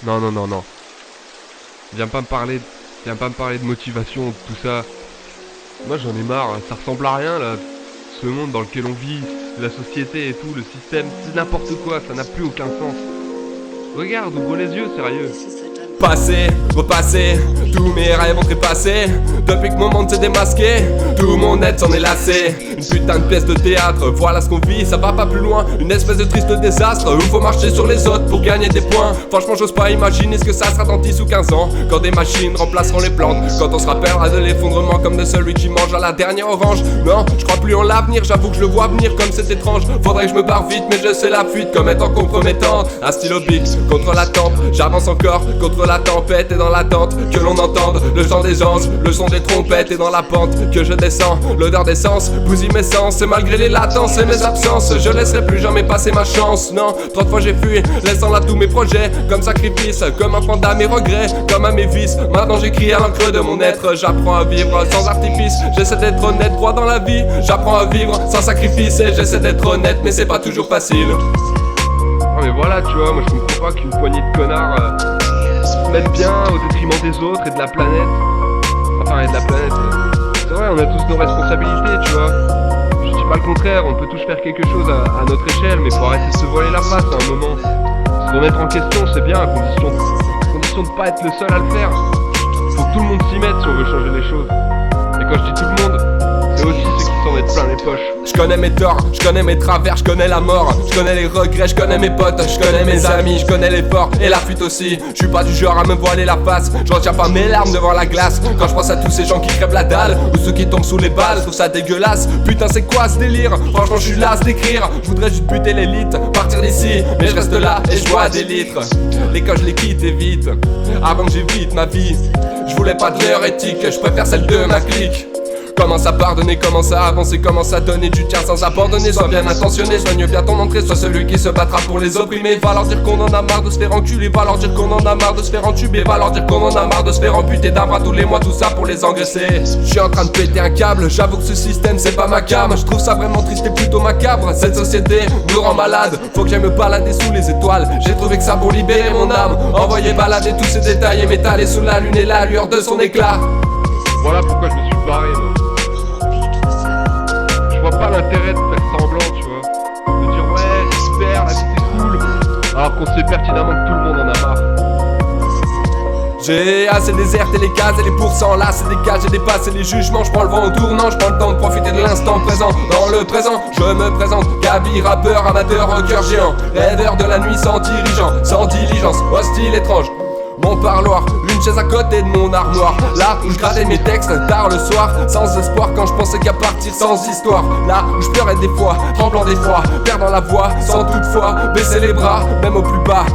Non, non, non, non. Viens pas me parler de motivation, de tout ça. Moi j'en ai marre, ça ressemble à rien là. Ce monde dans lequel on vit, la société et tout, le système, c'est n'importe quoi, ça n'a plus aucun sens. Regarde, ouvre les yeux, sérieux. Passer, repasser, tous mes rêves ont trépassé. Depuis que mon monde s'est démasqué, tout mon être s'en est lassé. Une putain de pièce de théâtre, voilà ce qu'on vit, ça va pas plus loin. Une espèce de triste désastre où faut marcher sur les autres pour gagner des points. Franchement j'ose pas imaginer ce que ça sera dans 10 ou 15 ans, quand des machines remplaceront les plantes. Quand on se rappellera de l'effondrement comme de celui qui mange à la dernière orange. Non, je crois plus en l'avenir, j'avoue que je le vois venir comme c'est étrange. Faudrait que je me barre vite mais je sais la fuite comme étant compromettante. Un stylo bic contre la tempe, j'avance encore contre la tempête et dans l'attente que l'on entende le chant des anges, le son des trompettes et dans la pente que je descends, l'odeur d'essence bousille mes sens et malgré les latences et mes absences, je laisserai plus jamais passer ma chance. Non, trop de fois j'ai fui, laissant là tous mes projets comme sacrifice, comme un frein à mes regrets, comme à mes vices. Maintenant j'écris à l'encre de mon être, j'apprends à vivre sans artifice, j'essaie d'être honnête, droit dans la vie, j'apprends à vivre sans sacrifice et j'essaie d'être honnête mais c'est pas toujours facile. Ah mais voilà, tu vois, moi je comprends pas qu'une poignée de connards se mettent bien au détriment des autres et de la planète. Enfin, et de la planète. C'est vrai, on a tous nos responsabilités, tu vois. Je dis pas le contraire, on peut tous faire quelque chose à notre échelle, mais faut arrêter de se voiler la face à un moment. Se remettre en question, c'est bien, à condition de pas être le seul à le faire. Faut que tout le monde s'y mette si on veut changer les choses. Et quand je dis tout le monde, c'est aussi ceux qui s'en mettent plein les poches. Je connais mes torts, je connais mes travers, je connais la mort, je connais les regrets, je connais mes potes, je connais mes amis, je connais l'effort et la fuite aussi. Je suis pas du genre à me voiler la face, je retiens pas mes larmes devant la glace. Quand je pense à tous ces gens qui crèvent la dalle ou ceux qui tombent sous les balles, je trouve ça dégueulasse. Putain c'est quoi ce délire? Franchement je suis las d'écrire, je voudrais juste buter l'élite, partir d'ici, mais je reste là et je bois des litres. L'école je les quitte et vite, avant que j'évite ma vie. Je voulais pas de leur éthique, je préfère celle de ma clique. Commence à pardonner, commence à avancer, commence à donner du tien sans abandonner. Sois bien intentionné, soigne bien ton entrée, sois celui qui se battra pour les opprimés. Va leur dire qu'on en a marre de se faire enculer, va leur dire qu'on en a marre de se faire entuber, va leur dire qu'on en a marre de se faire amputer d'un bras tous les mois, tout ça pour les engraisser. Je suis en train de péter un câble, j'avoue que ce système c'est pas ma cam. Je trouve ça vraiment triste et plutôt macabre. Cette société nous rend malade, faut que j'aille me balader sous les étoiles. J'ai trouvé que ça pour libérer mon âme, envoyer balader tous ces détails et m'étaler sous la lune et la lueur de son éclat. Voilà pourquoi je me suis barré, moi. Je vois pas l'intérêt de faire semblant, tu vois. De dire ouais, super, la vie c'est cool. Alors qu'on sait pertinemment que tout le monde en a marre. J'ai assez déserté les cases et les pourcents. Là c'est des cages, j'ai dépassé les jugements. Je prends le vent au tournant, je prends le temps de profiter de l'instant présent. Dans le présent, je me présente Gabi, rappeur, amateur, rocker géant, rêveur de la nuit sans dirigeant, sans diligence, hostile, étrange. Mon parloir, une chaise à côté de mon armoire. Là où je grattais mes textes tard le soir, sans espoir quand je pensais qu'à partir sans histoire. Là où je pleurais des fois, tremblant d'effroi, perdant la voix, sans toutefois baisser les bras, même au plus bas,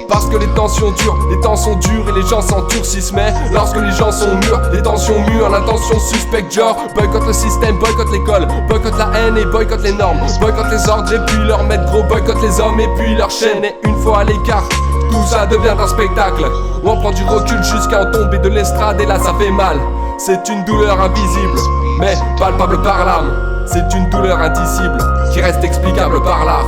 Parce que les tensions durent, les temps sont durs et les gens s'endurcissent. Mais lorsque les gens sont mûrs, les tensions mûres, l'intention suspecte. Genre, boycotte le système, boycotte l'école, boycotte la haine et boycotte les normes, boycotte les ordres et puis leur mettre gros, boycotte les hommes et puis leur chaîne. Et une fois à l'écart, tout ça devient un spectacle où on prend du recul jusqu'à en tomber de l'estrade. Et là ça fait mal, c'est une douleur invisible mais palpable par l'âme. C'est une douleur indicible qui reste explicable par l'art.